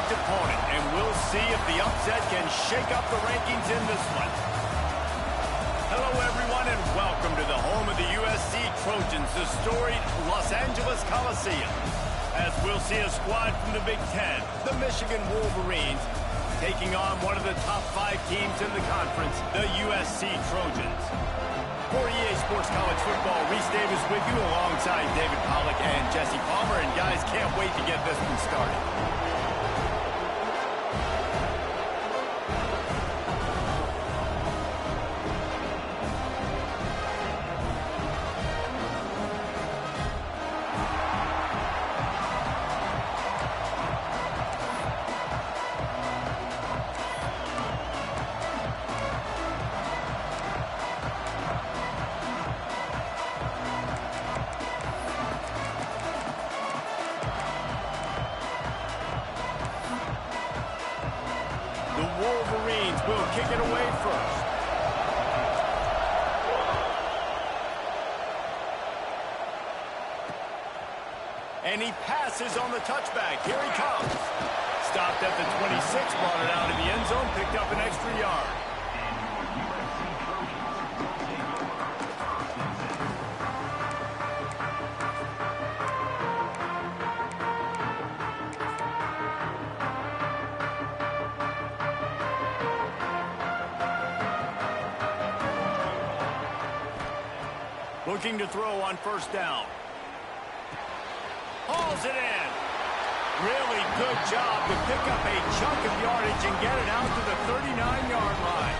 ranked opponent, and we'll see if the upset can shake up the rankings in this one. Hello, everyone, and welcome to the home of the USC Trojans, the storied Los Angeles Coliseum. As we'll see a squad from the Big Ten, the Michigan Wolverines, taking on one of the top 5 teams in the conference, the USC Trojans. For EA Sports College Football, Reese Davis with you alongside David Pollack and Jesse Palmer. And guys, can't wait to get this one started. Wolverines will kick it away first. And he passes on the touchback. Here he comes. Stopped at the 26, brought it out of the end zone, picked up an extra yard. Looking to throw on first down. Hauls it in. Really good job to pick up a chunk of yardage and get it out to the 39-yard line.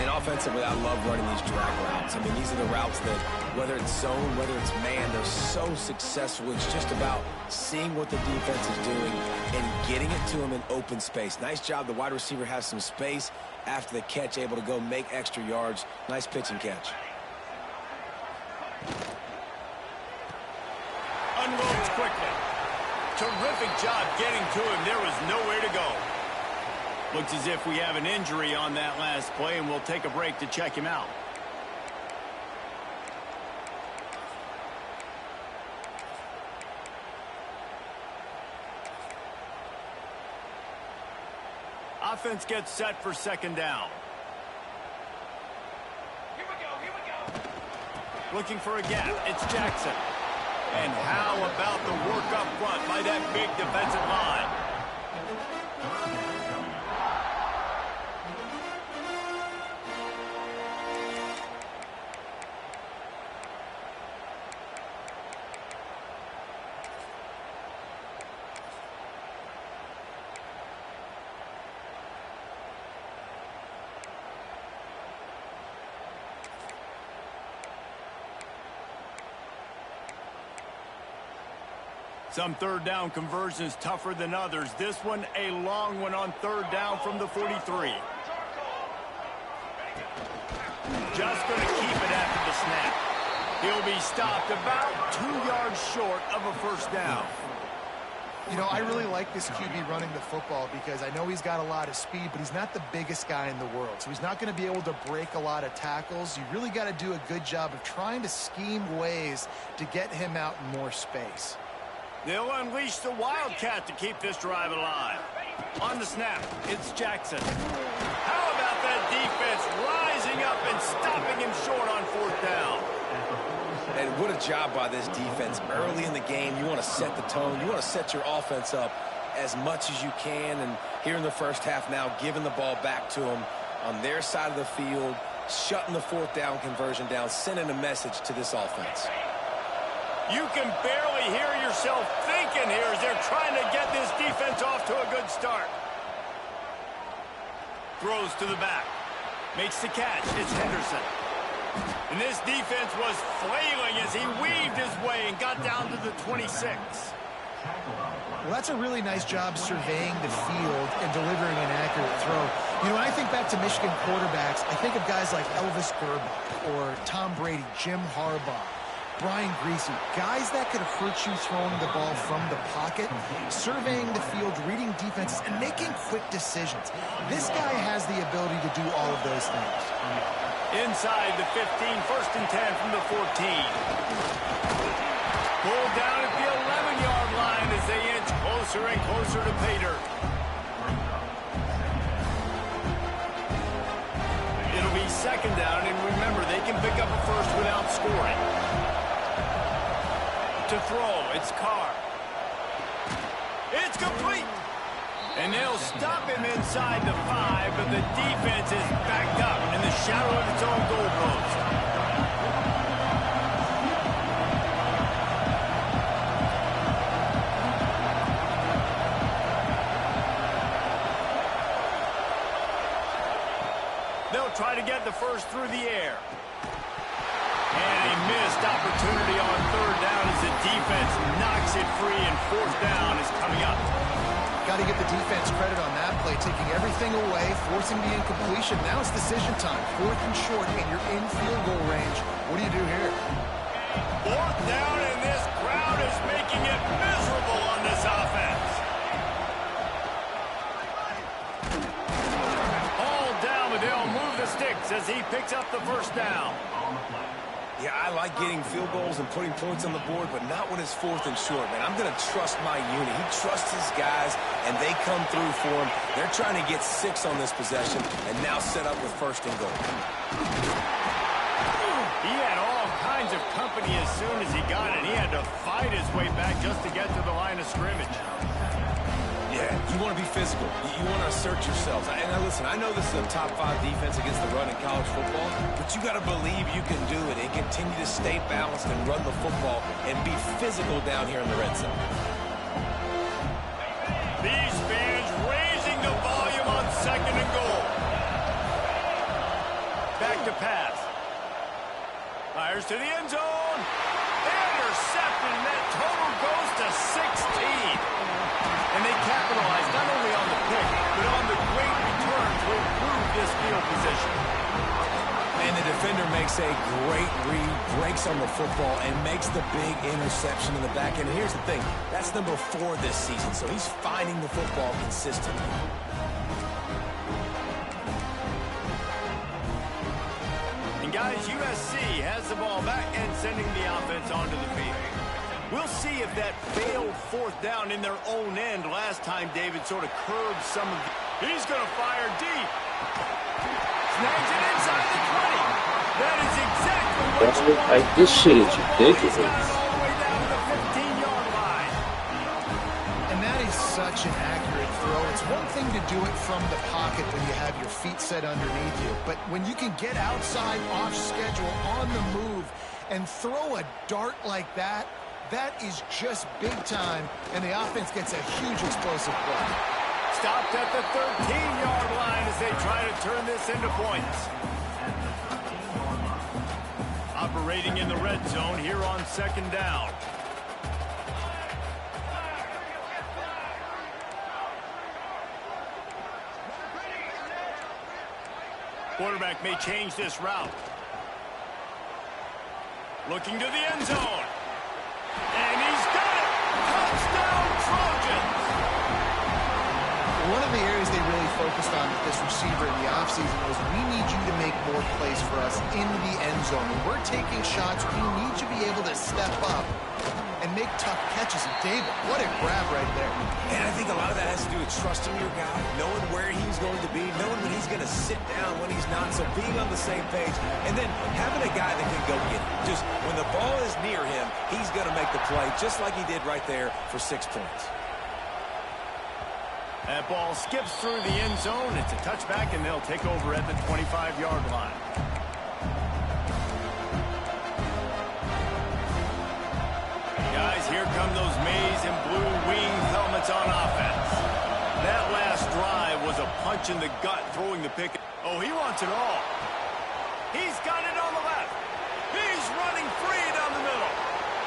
And offensively, I love running these drag routes. I mean, these are the routes that, whether it's zone, whether it's man, they're so successful. It's just about seeing what the defense is doing and getting it to them in open space. Nice job. The wide receiver has some space after the catch, able to go make extra yards. Nice pitch and catch. Unloads quickly. Terrific job getting to him. There was nowhere to go. Looks as if we have an injury on that last play, and we'll take a break to check him out. Offense gets set for second down. Here we go. Looking for a gap. It's Jackson. And how about the work up front by that big defensive line? Some third down conversions tougher than others. This one a long one on third down from the 43. Just going to keep it after the snap. He'll be stopped about 2 yards short of a first down. You know, I really like this QB running the football because I know he's got a lot of speed, but he's not the biggest guy in the world. So he's not going to be able to break a lot of tackles. You really got to do a good job of trying to scheme ways to get him out in more space. They'll unleash the Wildcat to keep this drive alive. On the snap, it's Jackson. How about that defense rising up and stopping him short on fourth down? And what a job by this defense. Early in the game, you want to set the tone. You want to set your offense up as much as you can. And here in the first half now, giving the ball back to them on their side of the field, shutting the fourth down conversion down, sending a message to this offense. You can barely hear yourself thinking here as they're trying to get this defense off to a good start. Throws to the back. Makes the catch. It's Henderson. And this defense was flailing as he weaved his way and got down to the 26. Well, that's a really nice job surveying the field and delivering an accurate throw. You know, when I think back to Michigan quarterbacks, I think of guys like Elvis Grbac or Tom Brady, Jim Harbaugh, Brian Griese, guys that could hurt you throwing the ball from the pocket, surveying the field, reading defenses, and making quick decisions. This guy has the ability to do all of those things. Inside the 15, first and 10 from the 14. Pulled down at the 11-yard line as they inch closer closer and closer to pay dirt. It'll be second down, and remember, they can pick up a first without scoring. To throw, it's Carr. It's complete. And they'll stop him inside the 5, but the defense is backed up in the shadow of its own goalpost. They'll try to get the first through the air. And a missed opportunity on third down as the defense knocks it free, and fourth down is coming up. Got to give the defense credit on that play, taking everything away, forcing the incompletion. Now it's decision time. Fourth and short, and you're in field goal range. What do you do here? Fourth down, and this crowd is making it miserable on this offense. All down, but they'll move the sticks as he picks up the first down. Yeah, I like getting field goals and putting points on the board, but not when it's fourth and short, man. I'm going to trust my unit. He trusts his guys, and they come through for him. They're trying to get 6 on this possession and now set up with first and goal. He had all kinds of company as soon as he got it. He had to fight his way back just to get to the line of scrimmage. Yeah, you want to be physical. You want to assert yourselves. And listen, I know this is a top 5 defense against the run in college football, but you got to believe you can do it and continue to stay balanced and run the football and be physical down here in the red zone. These fans raising the volume on second and goal. Back to pass. Fires to the end zone. Intercepted, and that total goes to 16. And they capitalized not only on the pick, but on the great return to improve this field position. And the defender makes a great read, breaks on the football, and makes the big interception in the back end. Here's the thing, that's number 4 this season, so he's finding the football consistently. And guys, USC has the ball back and sending the offense onto the field. We'll see if that failed fourth down in their own end last time David sort of curbed some of the... He's going to fire deep. Snags it inside the 20. That is exactly what you want. Like, this shit is ridiculous. He's got it all the way down to the 15-yard line. And that is such an accurate throw. It's one thing to do it from the pocket when you have your feet set underneath you, but when you can get outside, off schedule, on the move, and throw a dart like that, that is just big time, and the offense gets a huge explosive play. Stopped at the 13-yard line as they try to turn this into points. Operating in the red zone here on second down. Quarterback may change this route. Looking to the end zone. And he's got it! Touchdown, Trojans! One of the areas they really focused on with this receiver in the offseason was, we need you to make more plays for us in the end zone. When we're taking shots, we need you to be able to step up and make tough catches. And David, what a grab right there. And I think a lot of that has to do with trusting your guy, knowing where he's going to be, knowing when he's going to sit down, when he's not, so being on the same page, and then having a guy that can go get it. Just when the ball is near him, he's going to make the play, just like he did right there for 6 points. That ball skips through the end zone. It's a touchback, and they'll take over at the 25-yard line. Guys, here come those maize and blue winged helmets on offense. That last drive was a punch in the gut, throwing the pick. Oh, he wants it all. He's got it on the left. He's running free down the middle.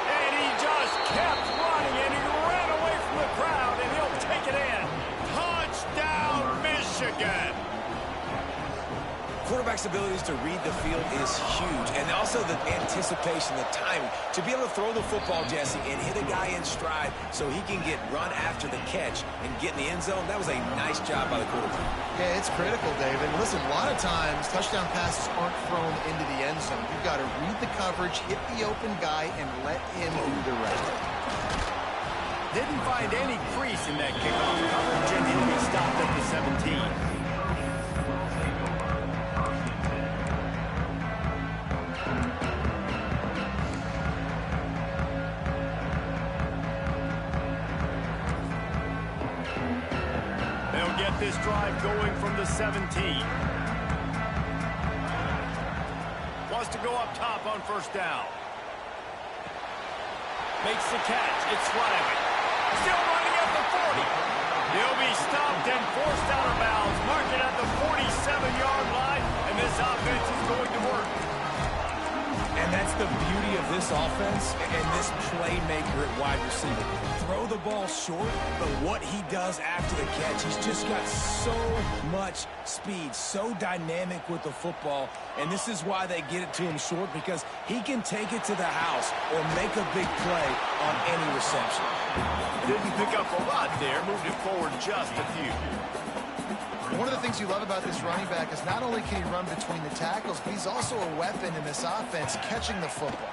And he just kept running, and he ran away from the crowd, and he'll take it in. Touchdown, Michigan. Quarterback's abilities to read the field is huge, and also the anticipation, the timing. To be able to throw the football, Jesse, and hit a guy in stride so he can get run after the catch and get in the end zone, that was a nice job by the quarterback. Yeah, it's critical, David. Listen, a lot of times touchdown passes aren't thrown into the end zone. You've got to read the coverage, hit the open guy, and let him do the rest. Didn't couldn't find any crease in that kickoff coverage, and he'll be stopped at the 17. They'll get this drive going from the 17. Wants to go up top on first down. Makes the catch. It's Riley. Still running at the 40. He'll be stopped and forced out of bounds. Marked at the 47-yard line, and this offense is going to work. And that's the beauty of this offense and this playmaker at wide receiver. Throw the ball short, but what he does after the catch, he's just got so much speed, so dynamic with the football, and this is why they get it to him short, because he can take it to the house or make a big play on any reception. Didn't pick up a lot there, moved it forward just a few. One of the things you love about this running back is not only can he run between the tackles, but he's also a weapon in this offense catching the football.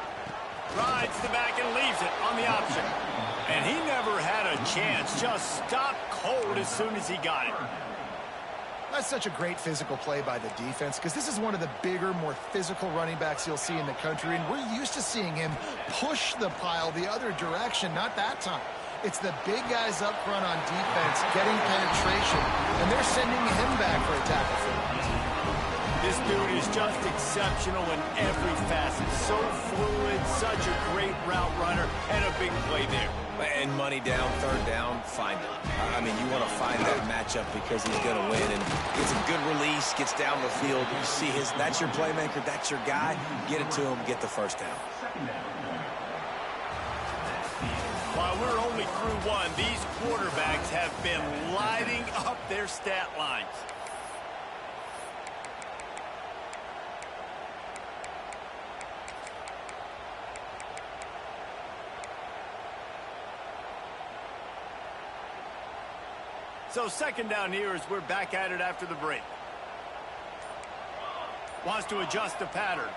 Rides the back and leaves it on the option. And he never had a chance, just stopped cold as soon as he got it. That's such a great physical play by the defense, because this is one of the bigger, more physical running backs you'll see in the country, and we're used to seeing him push the pile the other direction, not that time. It's the big guys up front on defense getting penetration, and they're sending him back for a tackle for him. This dude is just exceptional in every facet. So fluid, such a great route runner, and a big play there. And money down, third down, find it. I mean, you want to find that matchup because he's going to win, and gets a good release, gets down the field. You see that's your playmaker, that's your guy. Get it to him, get the first down. While we're only through one, these quarterbacks have been lighting up their stat lines. So second down here as we're back at it after the break. Wants to adjust the pattern.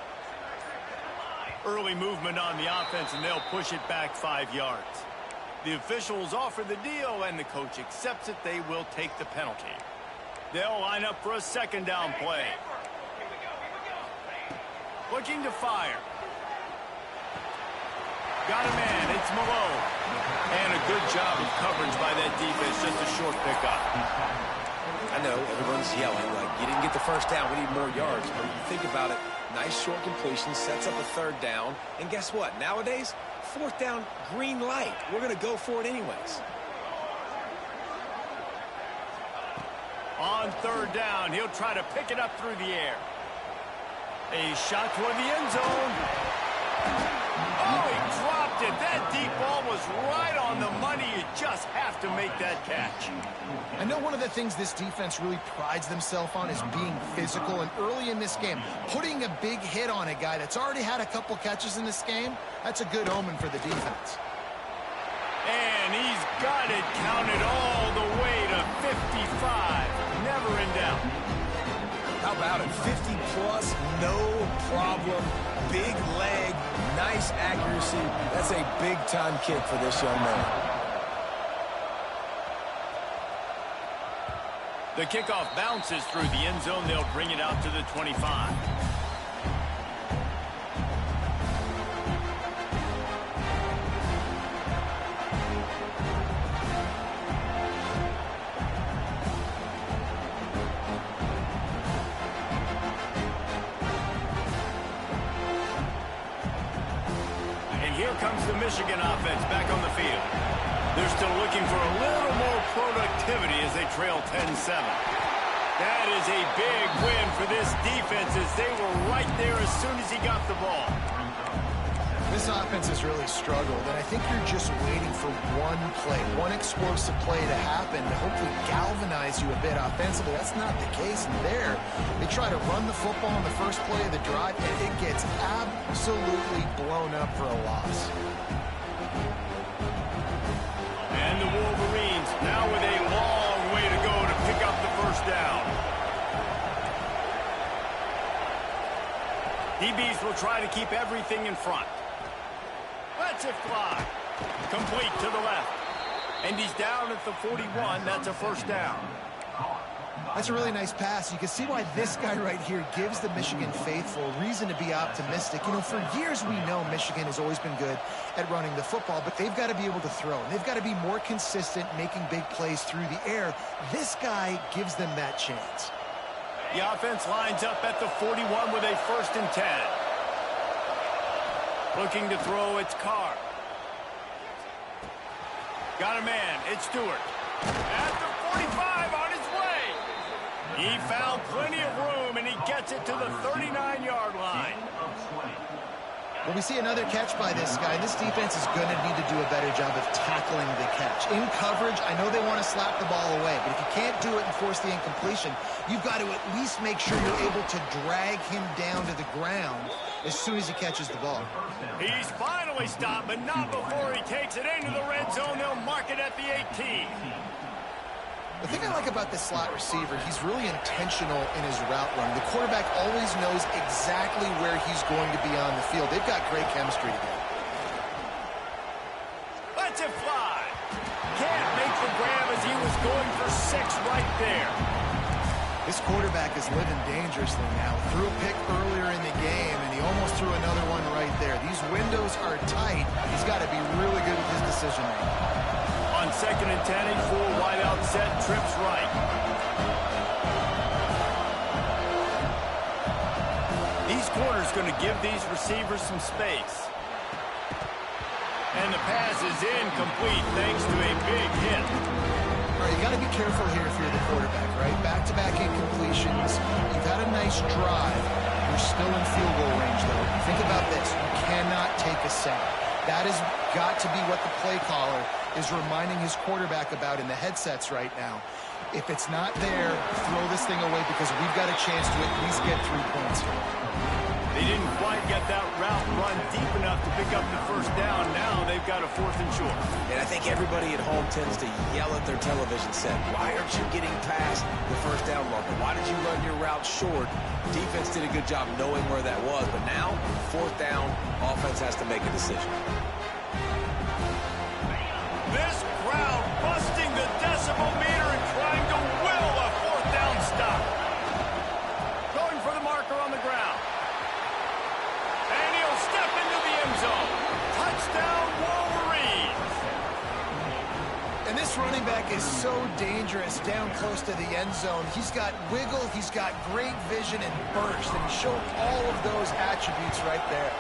Early movement on the offense, and they'll push it back 5 yards. The officials offer the deal, and the coach accepts it. They will take the penalty. They'll line up for a second down play. Looking to fire. Got a man. It's Malone. And a good job of coverage by that defense. Just a short pickup. I know everyone's yelling, like, you didn't get the first down. We need more yards. But if you think about it, nice short completion, sets up a third down. And guess what? Nowadays, fourth down, green light. We're going to go for it anyways. On third down, he'll try to pick it up through the air. A shot toward the end zone. Oh, he dropped it. That deep ball was right on the money. You just have to make that catch. I know one of the things this defense really prides themselves on is being physical, and early in this game, putting a big hit on a guy that's already had a couple catches in this game, that's a good omen for the defense. And he's got it counted all the way to 55. Never in doubt. How about it? 50-plus, no problem. Big leg, nice accuracy. That's a big-time kick for this young man. The kickoff bounces through the end zone. They'll bring it out to the 25. And here comes the Michigan offense back on the field. They're still looking for a little more productivity as they trail 10-7. That is a big win for this defense as they were right there as soon as he got the ball. This offense has really struggled, and I think you're just waiting for one play, one explosive play to happen to hopefully galvanize you a bit offensively. That's not the case there. They try to run the football on the first play of the drive, and it gets absolutely blown up for a loss. And the Wolverines now with a long way to go to pick up the first down. DBs will try to keep everything in front. Let's it fly. Complete to the left. And he's down at the 41. That's a first down. That's a really nice pass. You can see why this guy right here gives the Michigan faithful reason to be optimistic. You know, for years we know Michigan has always been good at running the football, but they've got to be able to throw. They've got to be more consistent making big plays through the air. This guy gives them that chance. The offense lines up at the 41 with a 1st and 10. Looking to throw, it's Carr. Got a man, it's Stewart. At the 45 on his way. He found plenty of room, and he gets it to the 39-yard line. Well, we see another catch by this guy. This defense is going to need to do a better job of tackling the catch. In coverage, I know they want to slap the ball away, but if you can't do it and force the incompletion, you've got to at least make sure you're able to drag him down to the ground as soon as he catches the ball. He's finally stopped, but not before he takes it into the red zone. They'll mark it at the 18. The thing I like about this slot receiver, he's really intentional in his route run. The quarterback always knows exactly where he's going to be on the field. They've got great chemistry together. Lets it fly. Can't make the grab as he was going for 6 right there. This quarterback is living dangerously now. Threw a pick earlier in the game, and he almost threw another one right there. These windows are tight. He's got to be really good with his decision making. On 2nd and 10, a full wide out set, trips right. These corners going to give these receivers some space. And the pass is incomplete thanks to a big hit. All right, you got to be careful here if you're the quarterback, right? Back-to-back incompletions. You've had a nice drive. You're still in field goal range, though. Think about this. You cannot take a sack. That has got to be what the play caller is reminding his quarterback about in the headsets right now. If it's not there, throw this thing away because we've got a chance to at least get 3 points here. They didn't quite get that route run deep enough to pick up the 1st down. Now they've got a 4th and short. And I think everybody at home tends to yell at their television set, why aren't you getting past the 1st down marker? Why did you run your route short? Defense did a good job knowing where that was, but now, 4th down, offense has to make a decision. This crowd busting the decibel meter and trying to will a 4th down stop. Going for the marker on the ground. And he'll step into the end zone. Touchdown, Wolverines. And this running back is so dangerous down close to the end zone. He's got wiggle, he's got great vision and burst, and he showed all of those attributes right there.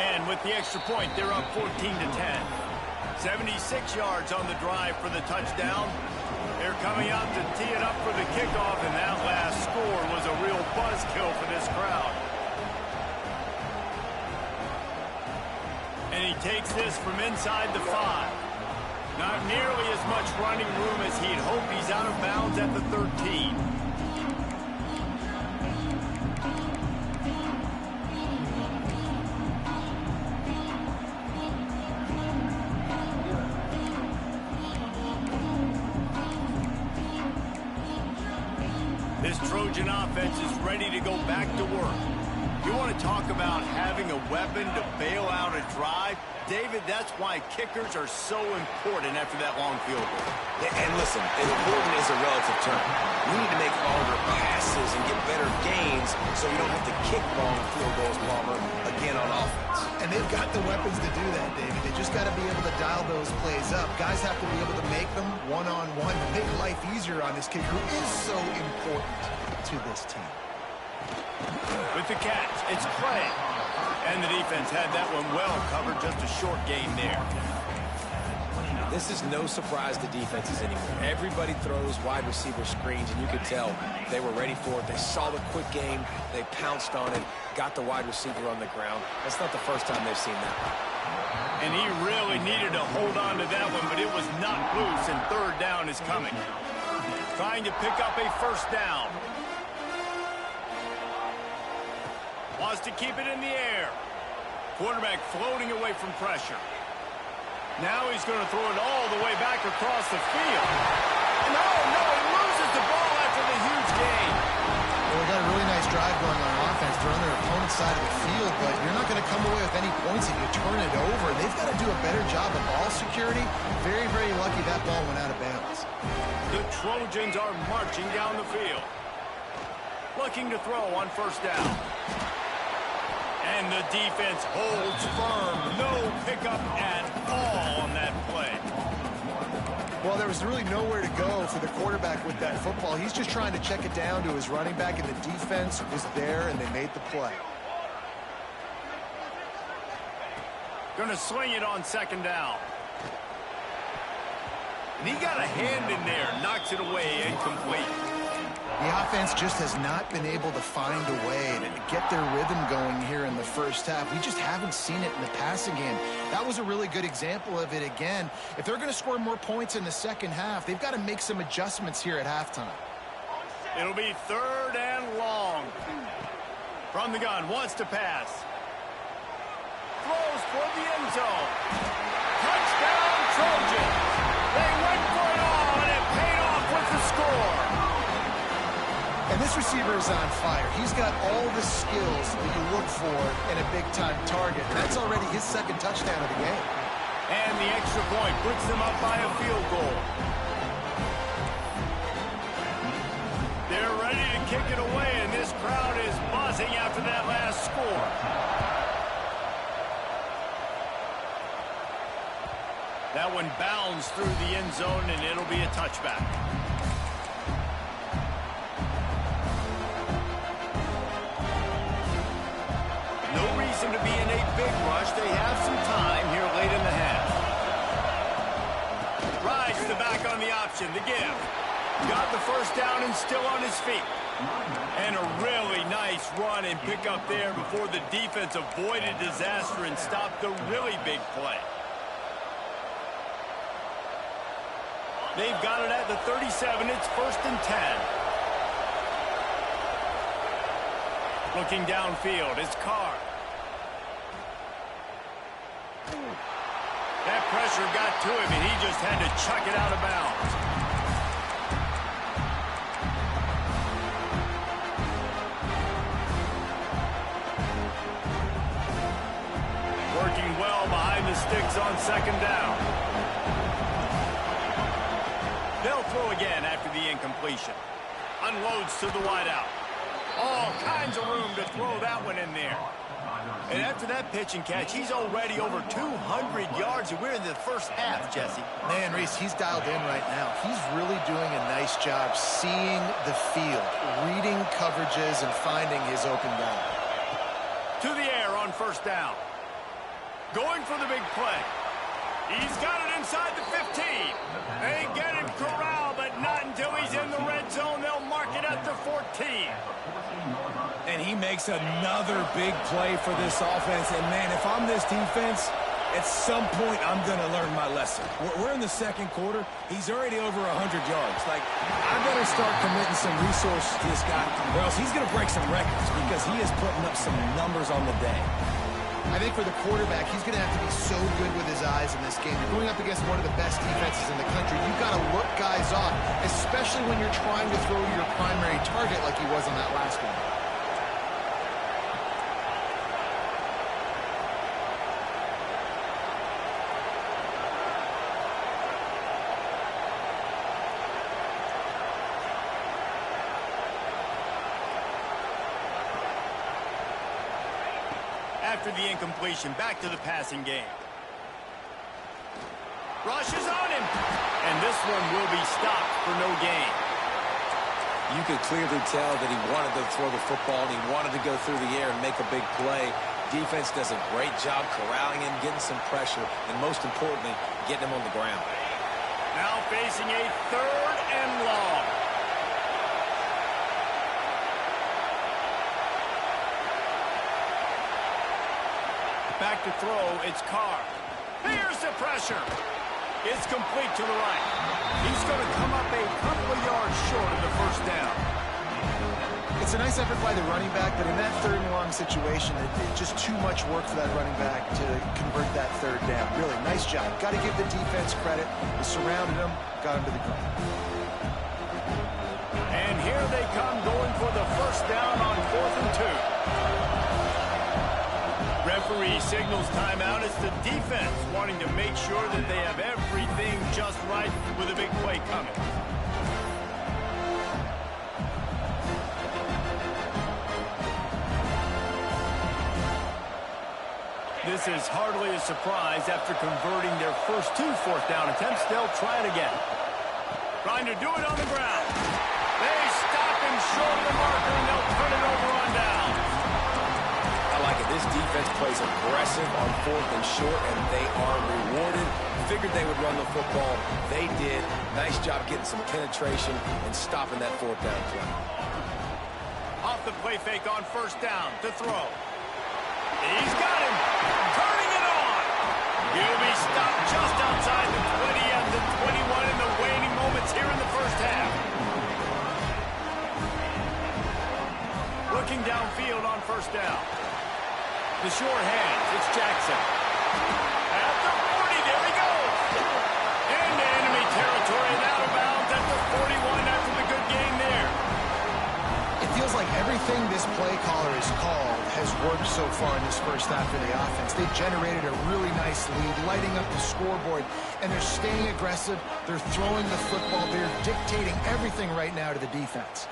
And with the extra point, they're up 14 to 10. 76 yards on the drive for the touchdown. They're coming out to tee it up for the kickoff, and that last score was a real buzzkill for this crowd. And he takes this from inside the 5. Not nearly as much running room as he'd hoped. He's out of bounds at the 13. This Trojan offense is ready to go back to work. You want to talk about having a weapon to bail out a drive? David, that's why kickers are so important after that long field goal. Yeah, and listen, important is a relative term. We need to make longer passes and get better gains so we don't have to kick long field goals, Palmer, again on offense. And they've got the weapons to do that, David. They just got to be able to dial those plays up. Guys have to be able to make them one-on-one to make life easier on this kicker who is so important to this team. With the catch, it's Clay. And the defense had that one well covered, just a short gain there. This is no surprise to defenses anymore. Everybody throws wide receiver screens, and you could tell they were ready for it. They saw the quick game. They pounced on it, got the wide receiver on the ground. That's not the first time they've seen that. And he really needed to hold on to that one, but it was not loose, and 3rd down is coming. Trying to pick up a 1st down. Wants to keep it in the air. Quarterback floating away from pressure. Now he's going to throw it all the way back across the field. No, he loses the ball after the huge gain. Well, we got a really nice drive going on offense. They're on their opponent's side of the field, but you're not going to come away with any points if you turn it over. They've got to do a better job of ball security. Very, very lucky lucky that ball went out of bounds. The Trojans are marching down the field. Looking to throw on first down. And the defense holds firm. No pickup at all on that play. Well, there was really nowhere to go for the quarterback with that football. He's just trying to check it down to his running back, and the defense was there, and they made the play. Going to swing it on second down. And he got a hand in there, knocks it away, incomplete. The offense just has not been able to find a way to get their rhythm going here in the first half. We just haven't seen it in the passing game. That was a really good example of it again. If they're going to score more points in the second half, they've got to make some adjustments here at halftime. It'll be third and long. From the gun, wants to pass. Throws for the end zone. Touchdown, Trojans. They went for it all, and it paid off with the score. And this receiver is on fire. He's got all the skills that you look for in a big-time target. That's already his second touchdown of the game. And the extra point puts them up by a field goal. They're ready to kick it away, and this crowd is buzzing after that last score. That one bounds through the end zone, and it'll be a touchback. No reason to be in a big rush. They have some time here late in the half. Rides the back on the option. The give. Got the first down and still on his feet. And a really nice run and pick up there before the defense avoided disaster and stopped the really big play. They've got it at the 37. It's 1st and 10. Looking downfield, it's Carr. That pressure got to him, and he just had to chuck it out of bounds. Working well behind the sticks on second down. They'll throw again after the incompletion. Unloads to the wideout. All kinds of room to throw that one in there. And after that pitch and catch, he's already over 200 yards, and we're in the first half, Jesse. Man, Reese, he's dialed in right now. He's really doing a nice job seeing the field, reading coverages, and finding his open guy. To the air on first down. Going for the big play. He's got it inside the 15. They get him corralled, but not until he's in the red zone. They'll mark it at the 14. And he makes another big play for this offense. And, man, if I'm this defense, at some point I'm going to learn my lesson. We're in the second quarter. He's already over 100 yards. Like, I better start committing some resources to this guy, or else he's going to break some records because he is putting up some numbers on the day. I think for the quarterback, he's going to have to be so good with his eyes in this game. You're going up against one of the best defenses in the country. You've got to look guys off, especially when you're trying to throw to your primary target like he was on that last one. After the incompletion, back to the passing game. Rushes on him. And this one will be stopped for no gain. You could clearly tell that he wanted to throw the football and he wanted to go through the air and make a big play. Defense does a great job corralling him, getting some pressure, and most importantly, getting him on the ground. Now facing a 3rd and long. Back to throw, it's Carr. Here's the pressure. It's complete to the right. He's going to come up a couple of yards short of the first down. It's a nice effort by the running back, but in that 3rd and long situation, it's just too much work for that running back to convert that 3rd down. Really, nice job. Got to give the defense credit. They surrounded him, got him to the ground. And here they come going for the first down on 4th and 2. Referee signals timeout. It's the defense wanting to make sure that they have everything just right play coming. This is hardly a surprise after converting their first 2 fourth-down attempts. They'll try it again. Trying to do it on the ground. They stop him short of the marker, and they'll turn it over on down. I like it. This defense plays aggressive on 4th and short, and they are rewarded. Figured they would run the football. They did. Nice job getting some penetration and stopping that 4th-down play. Off the play fake on 1st down to throw. He's got him. Turning it on. He'll be stopped just outside the 20 at the 21 in the waning moments here in the first half. Looking downfield on 1st down. The short hands. It's Jackson. At the 40. There he goes. Into enemy territory and out of bounds at the 41 after the good game there. It feels like everything this play caller has called has worked so far in this first half of the offense. They've generated a really nice lead, lighting up the scoreboard, and they're staying aggressive. They're throwing the football. They're dictating everything right now to the defense.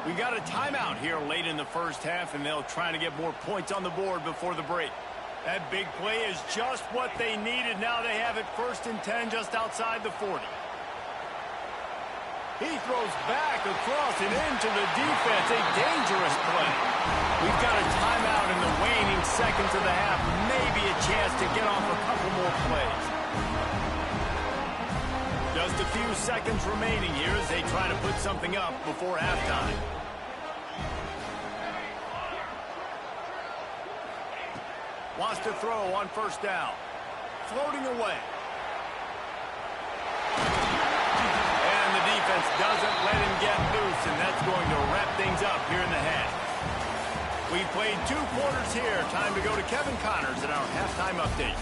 We got a timeout here late in the first half, and they'll try to get more points on the board before the break. That big play is just what they needed. Now they have it 1st and 10 just outside the 40. He throws back across and into the defense. A dangerous play. We've got a timeout in the waning seconds of the half. Maybe a chance to get off a couple more plays. Just a few seconds remaining here as they try to put something up before halftime. Wants to throw on 1st down. Floating away. And the defense doesn't let him get loose, and that's going to wrap things up here in the half. We played 2 quarters here. Time to go to Kevin Connors in our halftime update.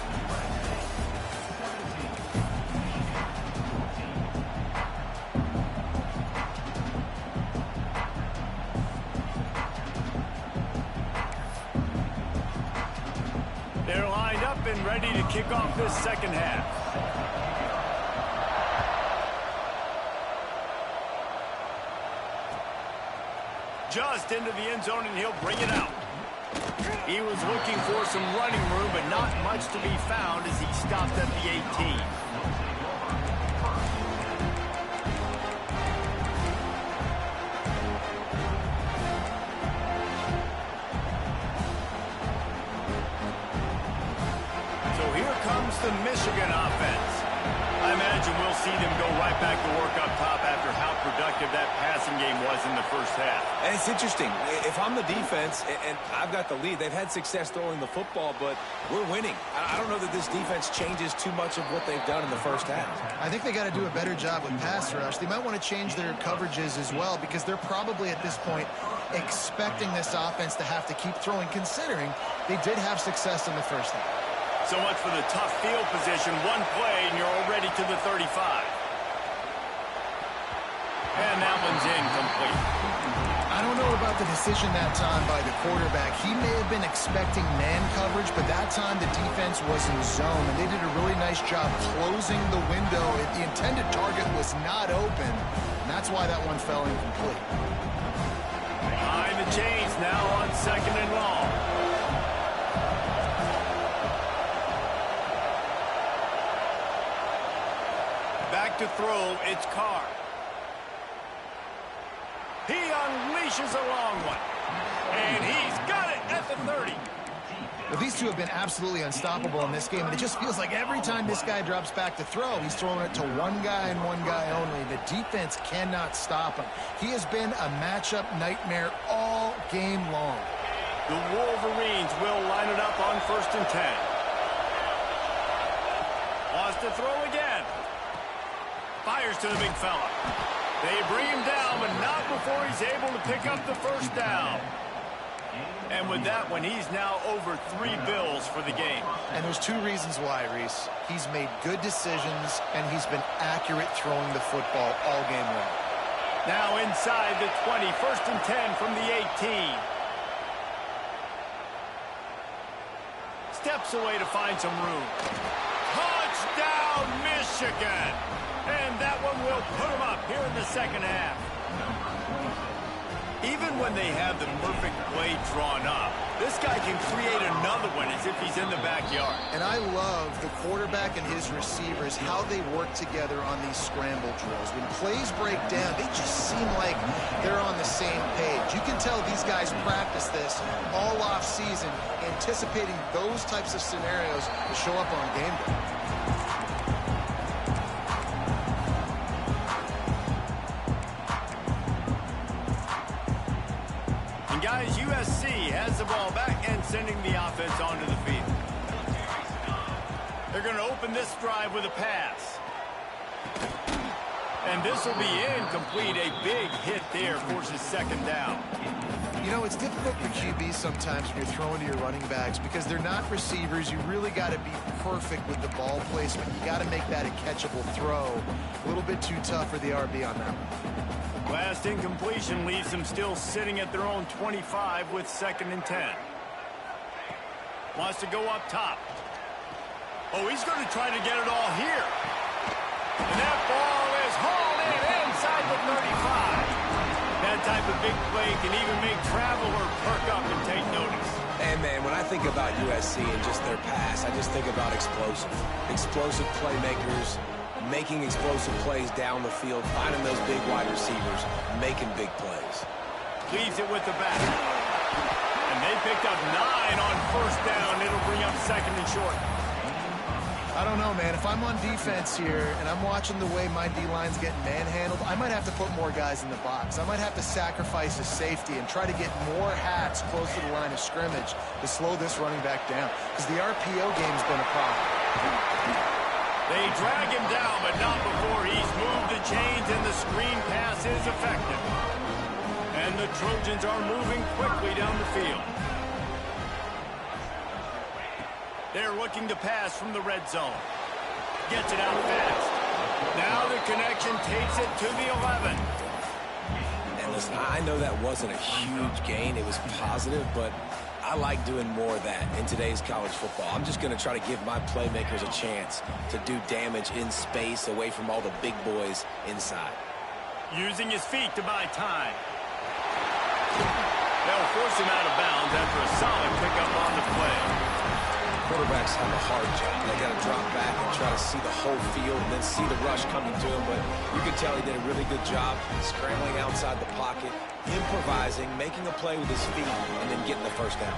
They're lined up and ready to kick off this second half. Just into the end zone, and he'll bring it out. He was looking for some running room, but not much to be found as he stopped at the 18. So here comes the Michigan offense. I imagine we'll see them go right back to work up top after how productive that passing game was in the first half. And it's interesting. If I'm the defense and I've got the lead, they've had success throwing the football, but we're winning. I don't know that this defense changes too much of what they've done in the first half. I think they got to do a better job with pass rush. They might want to change their coverages as well, because they're probably at this point expecting this offense to have to keep throwing, considering they did have success in the first half. So much for the tough field position. One play, and you're already to the 35. And that one's incomplete. I don't know about the decision that time by the quarterback. He may have been expecting man coverage, but that time the defense was in zone, and they did a really nice job closing the window. The intended target was not open, and that's why that one fell incomplete. Behind the chains now on 2nd and long. Back to throw, it's Carr. He unleashes a long one. And he's got it at the 30. Well, these two have been absolutely unstoppable in this game, and it just feels like every time this guy drops back to throw, he's throwing it to one guy and one guy only. The defense cannot stop him. He has been a matchup nightmare all game long. The Wolverines will line it up on 1st and 10. Wants to throw again. Fires to the big fella. They bring him down, but not before he's able to pick up the 1st down. And with that one, he's now over 3 bills for the game. And there's 2 reasons why, Reese. He's made good decisions, and he's been accurate throwing the football all game long. Now inside the 20, 1st and 10 from the 18. Steps away to find some room. Touchdown! of Michigan. And that one will put them up here in the second half. Even when they have the perfect play drawn up, this guy can create another one as if he's in the backyard. And I love the quarterback and his receivers, how they work together on these scramble drills. When plays break down, they just seem like they're on the same page. You can tell these guys practice this all off season, anticipating those types of scenarios to show up on game day. Guys, USC has the ball back and sending the offense onto the field. They're going to open this drive with a pass. And this will be incomplete. A big hit there forces second down. You know, it's difficult for QBs sometimes when you're throwing to your running backs because they're not receivers. You really got to be perfect with the ball placement. You got to make that a catchable throw. A little bit too tough for the RB on that one. Last incompletion leaves them still sitting at their own 25 with 2nd and 10. Wants to go up top. Oh, he's going to try to get it all here. And that ball is hauled in inside the 35. That type of big play can even make traveler perk up and take notice. And, man, when I think about USC and just their pass, I just think about explosive. Explosive playmakers, making explosive plays down the field, finding those big wide receivers, making big plays. Leaves it with the back. And they picked up 9 on 1st down. It'll bring up 2nd and short. I don't know, man. If I'm on defense here and I'm watching the way my D-line's getting manhandled, I might have to put more guys in the box. I might have to sacrifice a safety and try to get more hats close to the line of scrimmage to slow this running back down because the RPO game's been a problem. They drag him down, but not before he's moved the chains, and the screen pass is effective. And the Trojans are moving quickly down the field. They're looking to pass from the red zone. Gets it out fast. Now the connection takes it to the 11. And listen, I know that wasn't a huge gain. It was positive, but I like doing more of that in today's college football. I'm just going to try to give my playmakers a chance to do damage in space away from all the big boys inside. Using his feet to buy time. They'll force him out of bounds after a solid pickup on the play. Quarterbacks have a hard job. They got to drop back and try to see the whole field and then see the rush coming to him. But you can tell he did a really good job scrambling outside the pocket, improvising, making a play with his feet, and then getting the 1st down.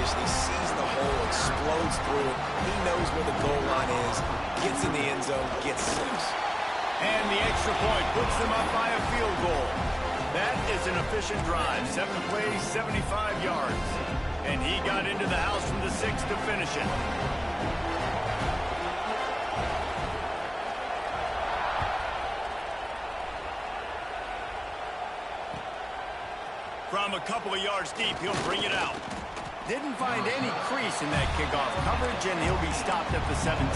He sees the hole, explodes through it. He knows where the goal line is, gets in the end zone, gets 6. And the extra point puts them up by a field goal. That is an efficient drive. 7 plays, 75 yards. And he got into the house from the 6 to finish it. From a couple of yards deep, he'll bring it out. Didn't find any crease in that kickoff coverage, and he'll be stopped at the 17.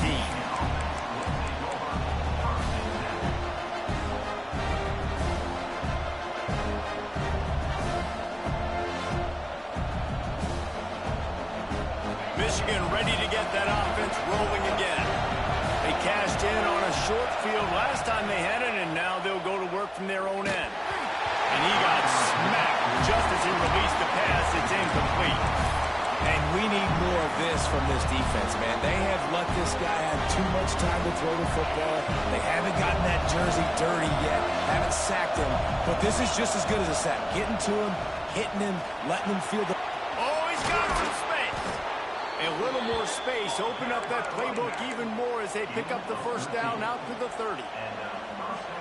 Michigan ready to get that offense rolling again. They cashed in on a short field last time they had it, and now they'll go to work from their own end. And he got smacked just as he released the pass. It's incomplete. And we need more of this from this defense, man. They have let this guy have too much time to throw the football. They haven't gotten that jersey dirty yet, haven't sacked him. But this is just as good as a sack. Getting to him, hitting him, letting him feel the... Oh, he's got some space. A little more space. Open up that playbook even more as they pick up the 1st down out to the 30.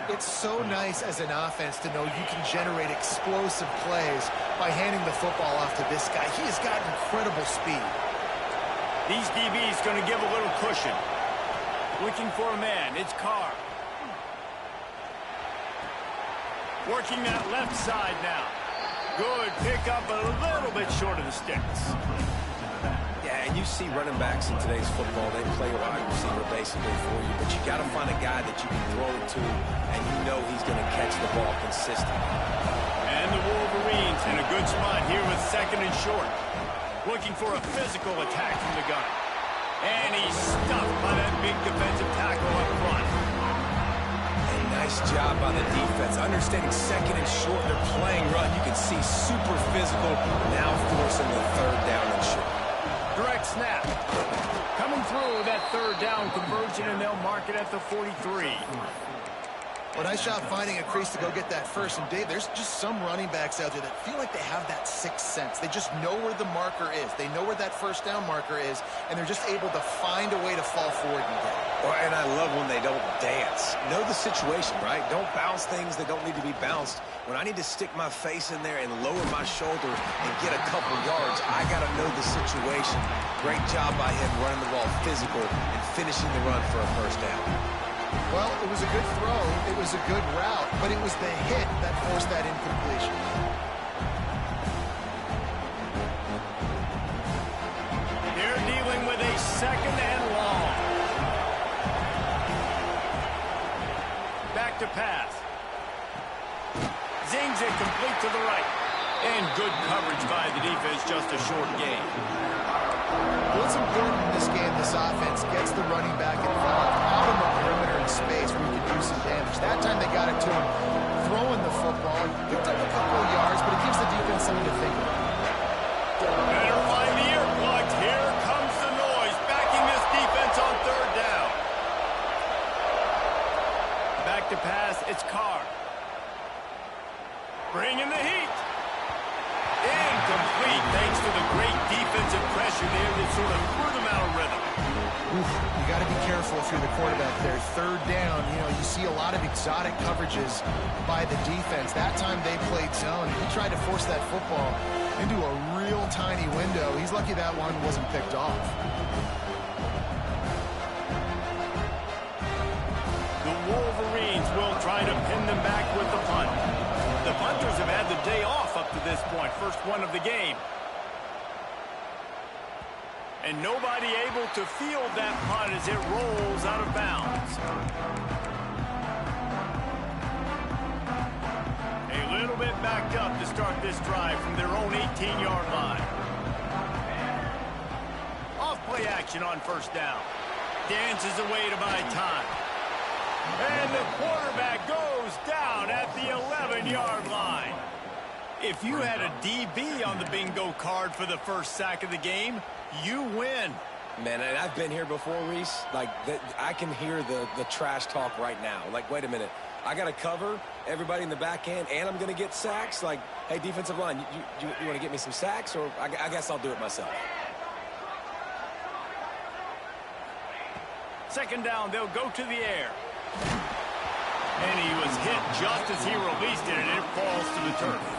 It's so nice as an offense to know you can generate explosive plays by handing the football off to this guy. He has got incredible speed. These DBs going to give a little cushion. Looking for a man. It's Carr. Working that left side now. Good pick up, a little bit short of the sticks. Yeah, Yeah, and you see running backs in today's football, they play wide receiver basically for you, but you got to find a guy that you can throw it to, and you know he's going to catch the ball consistently. And the Wolverines in a good spot here with 2nd and short. Looking for a physical attack from the gun. And he's stuffed by that big defensive tackle up front. A nice job by the defense. Understanding 2nd and short, they're playing run. You can see super physical, now forcing the 3rd down and short. Direct snap. Coming through that 3rd down conversion, and they'll mark it at the 43. Well, nice job finding a crease to go get that first. And, Dave, there's just some running backs out there that feel like they have that sixth sense. They just know where the marker is. They know where that 1st down marker is, and they're just able to find a way to fall forward and get it. Well, and I love when they don't dance. Know the situation, right? Don't bounce things that don't need to be bounced. When I need to stick my face in there and lower my shoulder and get a couple yards, I got to know the situation. Great job by him running the ball physical and finishing the run for a 1st down. Well, it was a good throw, it was a good route, but it was the hit that forced that incompletion. They're dealing with a 2nd and long. Back to pass. Zings it complete to the right. And good coverage by the defense, just a short gain. What's important in this game, this offense gets the running back involved out on the perimeter in space where you can do some damage. That time they got it to him throwing the football. Picked up a couple of yards, but it gives the defense something to think about. Better find the earplugs. Here comes the noise, backing this defense on 3rd down. Back to pass, it's Carr. Bringing the heat. Incomplete, thanks to the great defensive pressure there that sort of threw them out of rhythm. Oof, you got to be careful if you're the quarterback there. 3rd down, you see a lot of exotic coverages by the defense. That time they played zone, and he tried to force that football into a real tiny window. He's lucky that one wasn't picked off. The Wolverines will try to pin them back with the punt. The punters have had the day off up to this point. 1st one of the game. And nobody able to field that punt as it rolls out of bounds. A little bit backed up to start this drive from their own 18-yard line. Off-play action on 1st down. Dances away to buy time. And the quarterback goes down at the 11-yard line. If you had a DB on the bingo card for the 1st sack of the game, you win. Man, and I've been here before, Reese. Like, I can hear the trash talk right now. Like, wait a minute. I got to cover everybody in the back end, and I'm going to get sacks? Like, hey, defensive line, you want to get me some sacks? Or I guess I'll do it myself. 2nd down, they'll go to the air. And he was hit just as he released it, and it falls to the turf.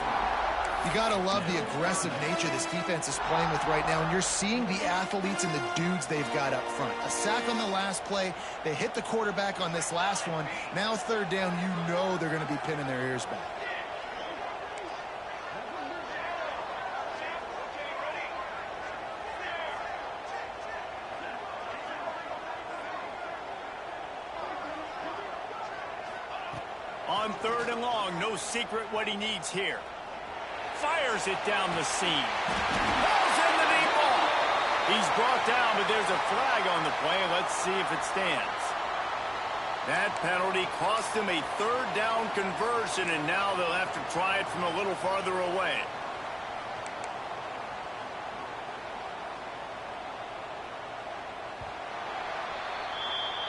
You got to love the aggressive nature this defense is playing with right now, and you're seeing the athletes and the dudes they've got up front. A sack on the last play. They hit the quarterback on this last one. Now 3rd down, you know they're going to be pinning their ears back. On 3rd and long, no secret what he needs here. Fires it down the seam. Balls in the deep ball. He's brought down, but there's a flag on the play. Let's see if it stands. That penalty cost him a 3rd down conversion, and now they'll have to try it from a little farther away.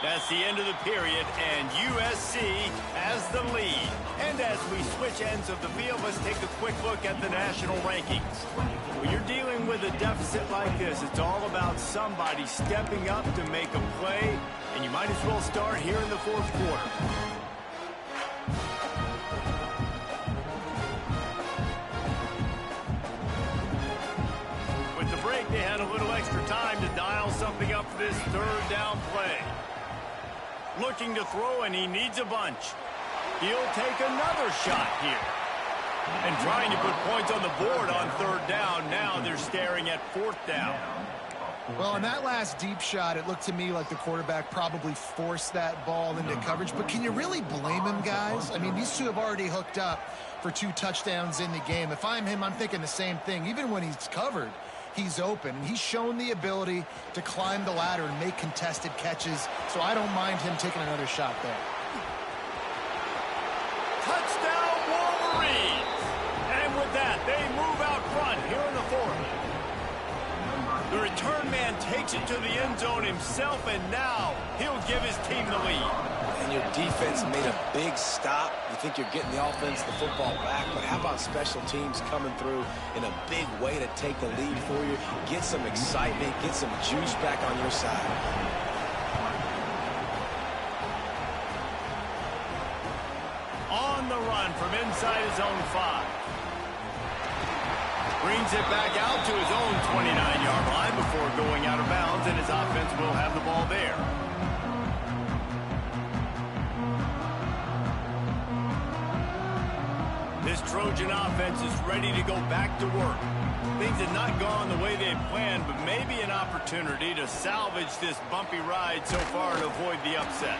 That's the end of the period, and USC has the lead. And as we switch ends of the field, let's take a quick look at the national rankings. When you're dealing with a deficit like this, it's all about somebody stepping up to make a play, and you might as well start here in the 4th quarter. With the break, they had a little extra time to dial something up for this 3rd down play. Looking to throw, and he needs a bunch. He'll take another shot here. And trying to put points on the board on 3rd down. Now they're staring at 4th down. Well, on that last deep shot, it looked to me like the quarterback probably forced that ball into coverage. But can you really blame him, guys? I mean, these two have already hooked up for 2 touchdowns in the game. If I'm him, I'm thinking the same thing. Even when he's covered, he's open. And he's shown the ability to climb the ladder and make contested catches. So I don't mind him taking another shot there. Touchdown, Wolverines! And with that, they move out front here in the fourth. The return man takes it to the end zone himself, and now he'll give his team the lead. And your defense made a big stop. You think you're getting the offense, the football back, but how about special teams coming through in a big way to take the lead for you? Get some excitement, get some juice back on your side. On the run from inside his own 5. Brings it back out to his own 29-yard line before going out of bounds, and his offense will have the ball there. This Trojan offense is ready to go back to work. Things have not gone the way they planned, but maybe an opportunity to salvage this bumpy ride so far and avoid the upset.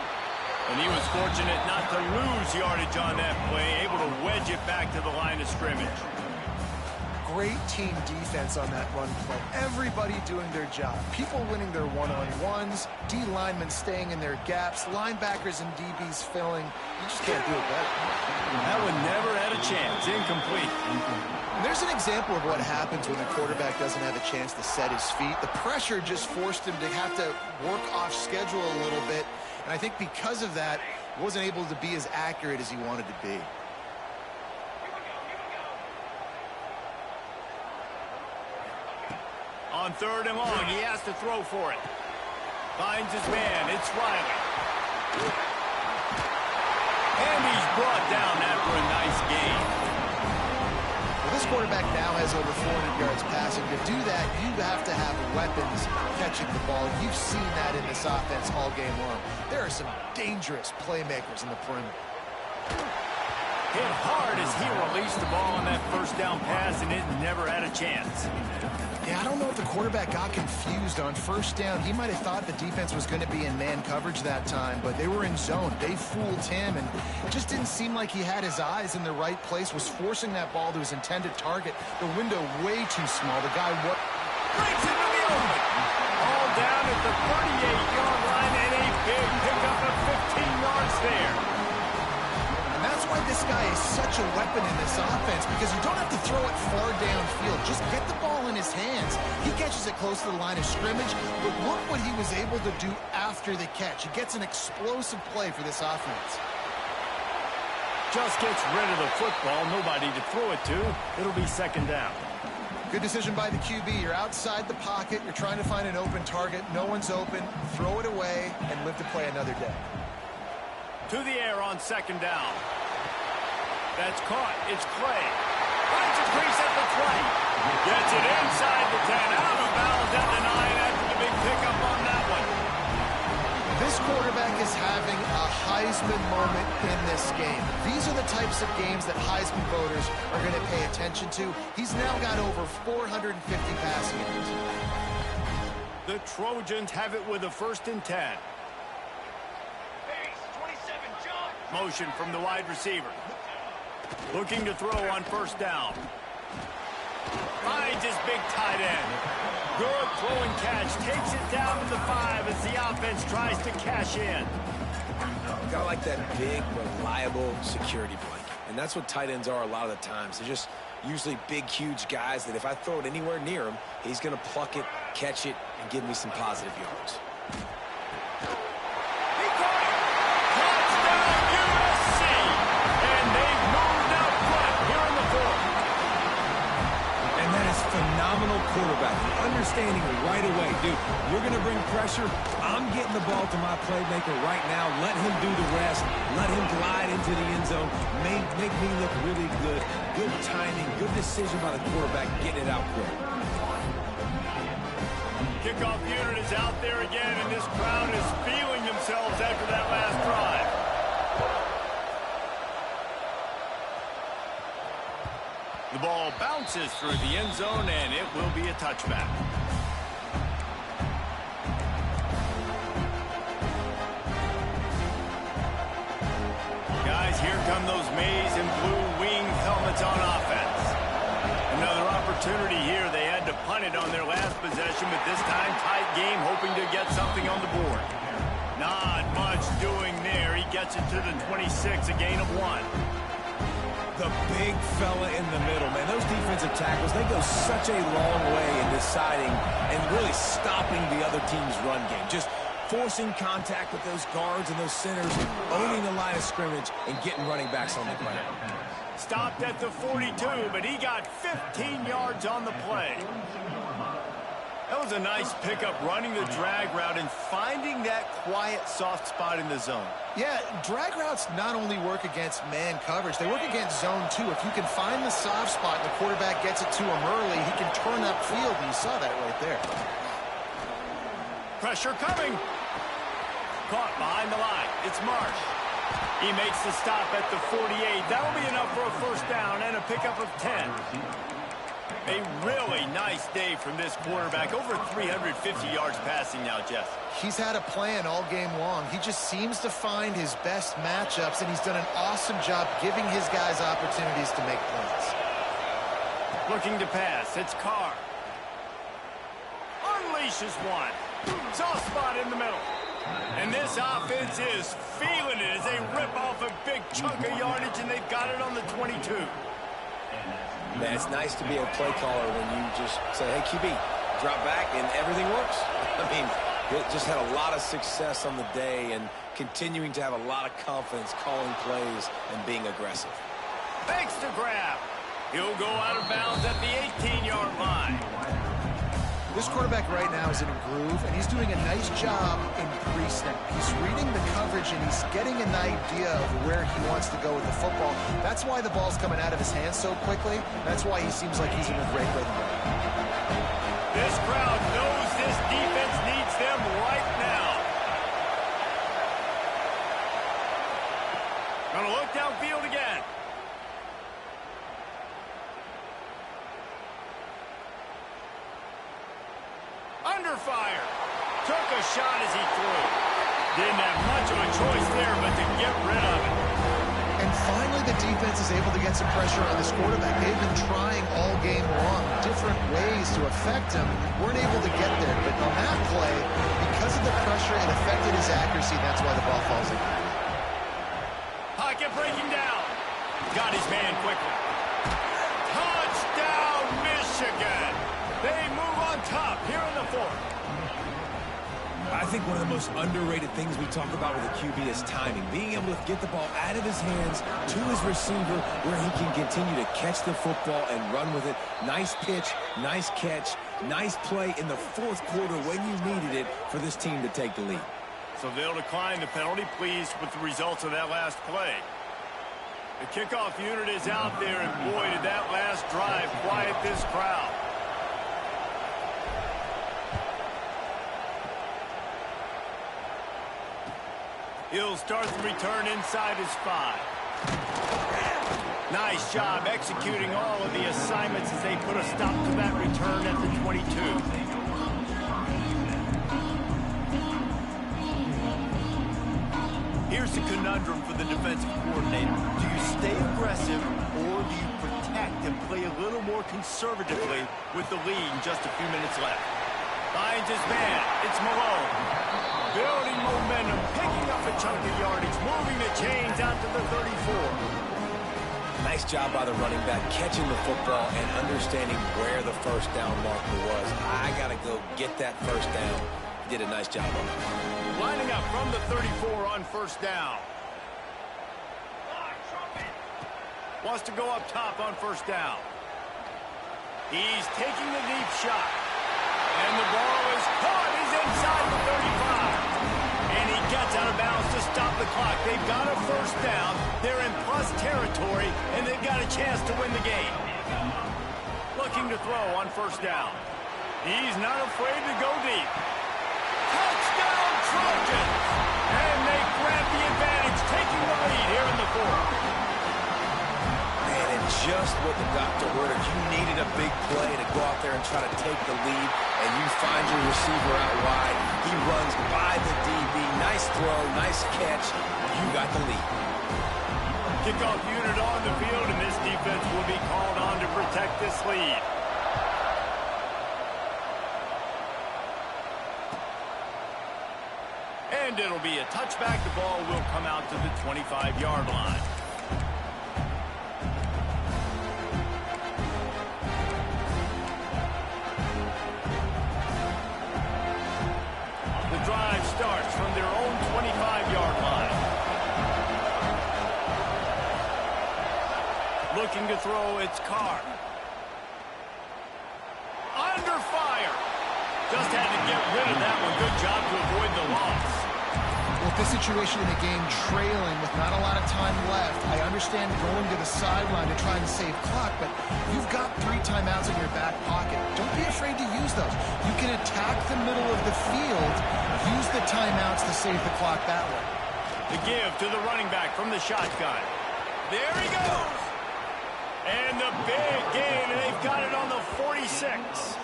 And he was fortunate not to lose yardage on that play, able to wedge it back to the line of scrimmage. Great team defense on that run play. Everybody doing their job. People winning their one-on-ones, D linemen staying in their gaps, linebackers and DBs filling. You just can't do it better. That one never had a chance. Incomplete. There's an example of what happens when the quarterback doesn't have a chance to set his feet. The pressure just forced him to have to work off schedule a little bit. And I think because of that, he wasn't able to be as accurate as he wanted to be. On 3rd and long, he has to throw for it. Finds his man. It's Riley. And he's brought down after a nice gain. Well, this quarterback now has over 400 yards passing. To do that, you have to have weapons catching the ball. You've seen that in this offense all game long. There are some dangerous playmakers in the perimeter. Hit hard as he released the ball on that first down pass, and it never had a chance. Yeah, I don't know if the quarterback got confused on first down. He might have thought the defense was going to be in man coverage that time, but they were in zone. They fooled him, and it just didn't seem like he had his eyes in the right place, was forcing that ball to his intended target. The window way too small. The guy breaks into the open. All down at the 38-yard line, and a big pickup of 15 yards there. That's why this guy is such a weapon in this offense, because you don't have to throw it far downfield. Just get the ball in his hands. He catches it close to the line of scrimmage, but look what he was able to do after the catch. He gets an explosive play for this offense. Just gets rid of the football. Nobody to throw it to. It'll be 2nd down. Good decision by the QB. You're outside the pocket. You're trying to find an open target. No one's open. Throw it away and live to play another day. To the air on 2nd down. That's caught. It's Clay. Finds a crease at the 20. Gets it inside the 10. Out of bounds at the 9 after the big pickup on that one. This quarterback is having a Heisman moment in this game. These are the types of games that Heisman voters are going to pay attention to. He's now got over 450 passing yards. The Trojans have it with a 1st and 10. Motion from the wide receiver. Looking to throw on 1st down. Finds his big tight end. Good throwing catch. Takes it down to the 5 as the offense tries to cash in. Got like that big, reliable security blanket. And that's what tight ends are a lot of the times. They're just usually big, huge guys that if I throw it anywhere near him, he's going to pluck it, catch it, and give me some positive yards. Phenomenal quarterback, understanding right away, dude, you're going to bring pressure. I'm getting the ball to my playmaker right now. Let him do the rest. Let him glide into the end zone. Make me look really good. Good timing, good decision by the quarterback, getting it out quick. Kickoff unit is out there again, and this crowd is feeling themselves after that last drive. The ball bounces through the end zone, and it will be a touchback. Here come those maize and blue wing helmets on offense. Another opportunity here. They had to punt it on their last possession, but this time tight game, hoping to get something on the board. Not much doing there. He gets it to the 26, a gain of 1. The big fella in the middle, man. Those defensive tackles, they go such a long way in deciding and really stopping the other team's run game. Just forcing contact with those guards and those centers, owning the line of scrimmage, and getting running backs on the ground. Stopped at the 42, but he got 15 yards on the play. That was a nice pickup, running the drag route and finding that quiet, soft spot in the zone. Yeah, drag routes not only work against man coverage, they work against zone too. If you can find the soft spot and the quarterback gets it to him early, he can turn upfield, and you saw that right there. Pressure coming. Caught behind the line. It's Marsh. He makes the stop at the 48. That'll be enough for a first down and a pickup of 10. A really nice day from this quarterback. Over 350 yards passing now, Jeff. He's had a plan all game long. He just seems to find his best matchups, and he's done an awesome job giving his guys opportunities to make plays. Looking to pass. It's Carr. Unleashes one. Soft spot in the middle. And this offense is feeling it as they rip off a big chunk of yardage, and they've got it on the 22. Man, it's nice to be a play caller when you just say, hey, QB, drop back, and everything works. I mean, it just had a lot of success on the day and continuing to have a lot of confidence calling plays and being aggressive. Thanks to grab. He'll go out of bounds at the 18-yard line. This quarterback right now is in a groove, and he's doing a nice job in pre-snap. He's reading the coverage, and he's getting an idea of where he wants to go with the football. That's why the ball's coming out of his hands so quickly. That's why he seems like he's in a great rhythm. This crowd knows this defense needs them right now. Gonna look downfield again. Under fire. Took a shot as he threw. Didn't have much of a choice there but to get rid of it. And finally the defense is able to get some pressure on this quarterback. They've been trying all game long different ways to affect him. Weren't able to get there. But on that play, because of the pressure, it affected his accuracy. That's why the ball falls in. Pocket breaking down. Got his man quickly. Touchdown, Michigan. They move on top here in the fourth. I think one of the most underrated things we talk about with a QB is timing. Being able to get the ball out of his hands to his receiver where he can continue to catch the football and run with it. Nice pitch, nice catch, nice play in the fourth quarter when you needed it for this team to take the lead. So they'll decline the penalty, pleased with the results of that last play. The kickoff unit is out there, and boy, did that last drive quiet this crowd. He'll start the return inside his 5. Nice job executing all of the assignments as they put a stop to that return at the 22. Here's the conundrum for the defensive coordinator. Do you stay aggressive or do you protect and play a little more conservatively with the lead in just a few minutes left? Finds his man. It's Malone. Building momentum, picking up a chunk of yardage, moving the chains out to the 34. Nice job by the running back, catching the football and understanding where the first down marker was. I got to go get that first down. He did a nice job on it. Lining up from the 34 on first down. Wants to go up top on first down. He's taking the deep shot. And the ball is caught. He's inside the 35. And he gets out of bounds to stop the clock. They've got a first down. They're in plus territory, and they've got a chance to win the game. Looking to throw on first down. He's not afraid to go deep. Touchdown, Trojans! And they grab the advantage, taking the lead here in the fourth. Man, and just what the doctor ordered. You needed a big play to go out there and try to take the lead, and you find your receiver out wide. He runs by the DB. Nice throw, nice catch. You got the lead. Kickoff unit on the field, and this defense will be called on to protect this lead. And it'll be a touchback. The ball will come out to the 25-yard line. The drive starts from their own 25-yard line. Looking to throw, it's Carr. Under fire. Just had to get rid of that one. Good job to avoid the loss. With this situation in the game, trailing with not a lot of time left, I understand going to the sideline to try and save clock, but you've got 3 timeouts in your back pocket. Don't be afraid to use those. You can attack the middle of the field, use the timeouts to save the clock that way. The give to the running back from the shotgun. There he goes. And the big gain, and they've got it on the 46.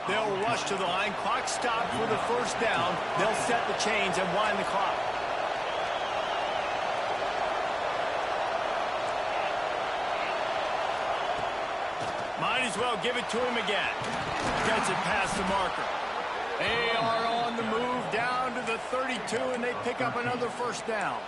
They'll rush to the line. Clock stopped for the first down. They'll set the chains and wind the clock. Might as well give it to him again. Gets it past the marker. They are on the move down to the 32, and they pick up another first down.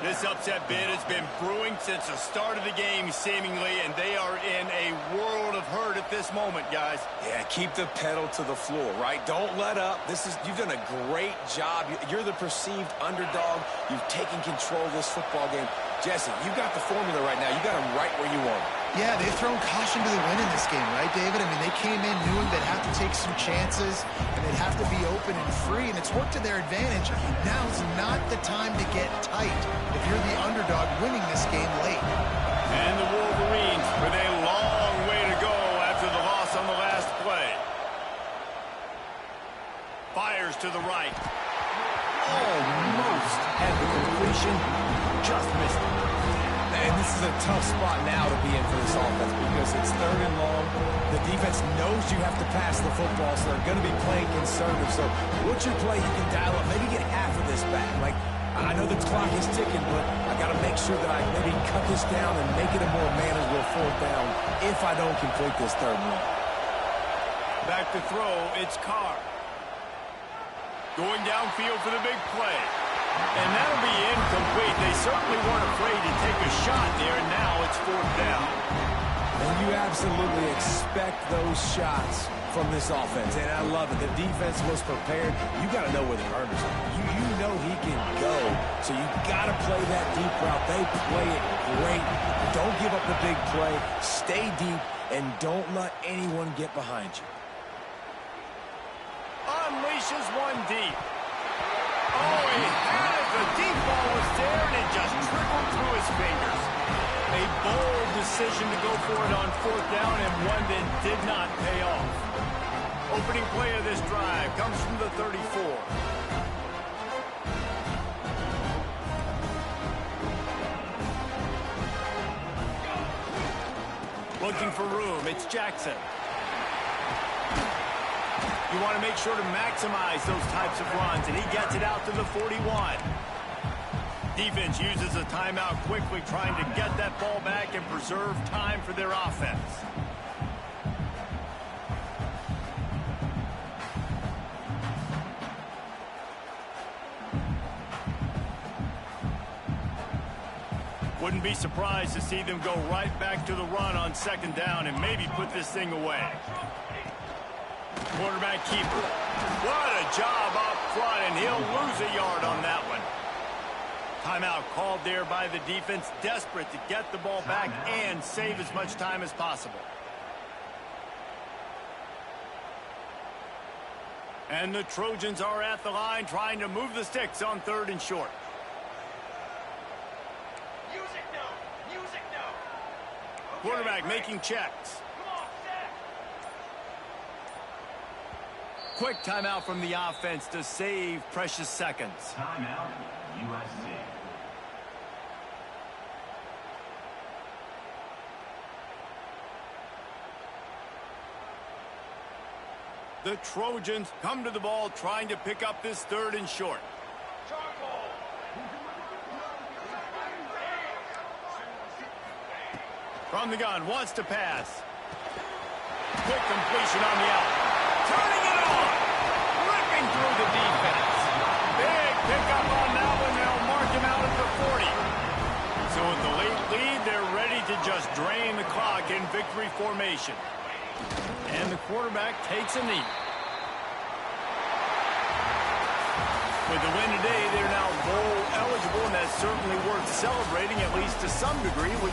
This upset bid has been brewing since the start of the game, seemingly, and they are in a world of hurt at this moment, guys. Yeah, keep the pedal to the floor, right? Don't let up. You've done a great job. You're the perceived underdog. You've taken control of this football game. Jesse, you got the formula right now. You got them right where you want them. Yeah, they've thrown caution to the wind in this game, right, David? I mean, they came in knowing they'd have to take some chances, and they'd have to be open and free, and it's worked to their advantage. Now's not the time to get tight if you're the underdog winning this game late. And the Wolverines with a long way to go after the loss on the last play. Fires to the right. Almost had the completion, just missed it. And this is a tough spot now to be in for this offense because it's 3rd and long. The defense knows you have to pass the football, so they're going to be playing conservative. So what's your play? You can dial up, maybe get half of this back. Like, I know the clock is ticking, but I got to make sure that I maybe cut this down and make it a more manageable 4th down if I don't complete this 3rd and long. Back to throw, it's Carr. Going downfield for the big play. And that'll be incomplete. They certainly weren't afraid to take a shot there, and now it's 4th down. And you absolutely expect those shots from this offense, and I love it. The defense was prepared. You got to know where the burners are. You know he can go, so you got to play that deep route. They play it great. Don't give up the big play. Stay deep, and don't let anyone get behind you. Unleashes one deep. Oh, he had it. The deep ball was there, and it just trickled through his fingers. A bold decision to go for it on 4th down, and one that did not pay off. Opening play of this drive comes from the 34. Looking for room, it's Jackson. You want to make sure to maximize those types of runs, and he gets it out to the 41. Defense uses a timeout quickly, trying to get that ball back and preserve time for their offense. Wouldn't be surprised to see them go right back to the run on 2nd down and maybe put this thing away. Quarterback keeper. What a job up front, and he'll lose a yard on that one. Timeout called there by the defense, desperate to get the ball back and save as much time as possible. And the Trojans are at the line trying to move the sticks on 3rd and short. Music now. Music now. Okay, Quarterback making checks. Come on, set. Quick timeout from the offense to save precious seconds. Timeout, USC. The Trojans come to the ball trying to pick up this 3rd and short. Charcoal. From the gun, wants to pass. Quick completion on the out. Turning it on. Ripping through the defense. Big pickup on that one. They'll mark him out at the 40. So with the late lead, they're ready to just drain the clock in victory formation. And the quarterback takes a knee. With the win today, they're now bowl eligible, and that's certainly worth celebrating, at least to some degree, when you